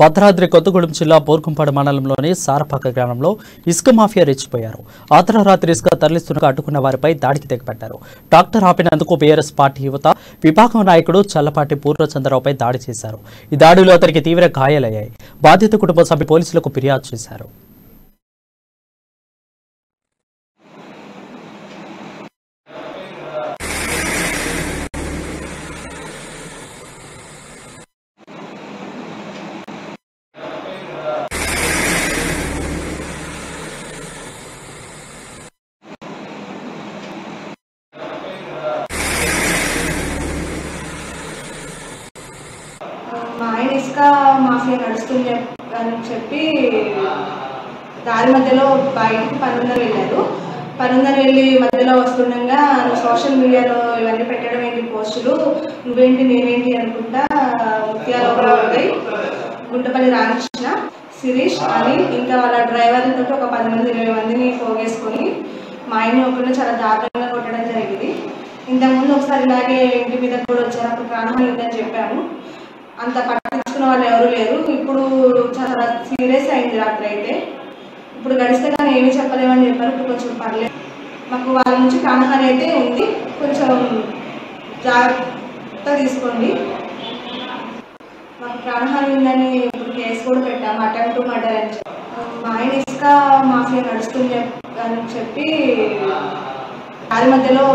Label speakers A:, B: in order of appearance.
A: భద్రాద్రి కొత్తగూడెం జిల్లా బోర్కుంపాడు మండలంలోని సారపాక గ్రామంలో ఇసుక మాఫియా రెచ్చిపోయారు. అర్ధరాత్రి ఇసుక తరలిస్తున్న అడ్డుకున్న వారిపై దాడికి తెగబడ్డారు. ట్రాక్టర్ ఆపినందుకు బీఆర్ఎస్ పార్టీ యువత విభాగం నాయకుడు చల్లపాటి పూర్ణచంద్రరావుపై దాడి చేశారు. ఈ దాడిలో అతనికి తీవ్ర గాయాలయ్యాయి. బాధిత కుటుంబ సభ్యులు పోలీసులకు ఫిర్యాదు చేశారు.
B: మా ఆయన ఇసుక మాఫియా నడుస్తుంది అని చెప్పి దారి మధ్యలో బయటికి పనుందర వెళ్ళారు. పనుందర వెళ్ళి మధ్యలో వస్తుండగా సోషల్ మీడియాలో ఇవన్నీ పెట్టడం ఏంటి పోస్టులు, నువ్వేంటి నేనేంటి అనుకుంటా ముత్యాల ఉదయ్, గుంటపల్లి రామకృష్ణ, శిరీష్ అని ఇంకా వాళ్ళ డ్రైవర్లతో ఒక 10 మంది 20 మందిని పోగేసుకొని మా ఆయన్ని ఒకరిని చాలా దారుణంగా కొట్టడం జరిగింది. ఇంతకుముందు ఒకసారి ఇలాగే ఇంటి మీద కూడా వచ్చారు. అప్పుడు ప్రాణహాని ఉందని చెప్పాము. అంత పట్టించుకున్న వాళ్ళు ఎవరు లేరు. ఇప్పుడు చాలా సీరియస్ అయింది రాత్రి అయితే. ఇప్పుడు గడిస్తే కానీ ఏమీ చెప్పలేమని చెప్పారు. ఇప్పుడు కొంచెం పర్లేదు. మాకు వాళ్ళ నుంచి ప్రాణహాని అయితే ఉంది. కొంచెం జాగ్రత్త తీసుకోండి. మాకు ప్రాణహాని ఉందని ఇప్పుడు కేసు కూడా పెట్టాము, అటెంప్ట్ టు మర్డర్ అని చెప్పి. మా ఆయన ఇసుక మాఫియా నడుస్తుంది అని చెప్పి దారి మధ్యలో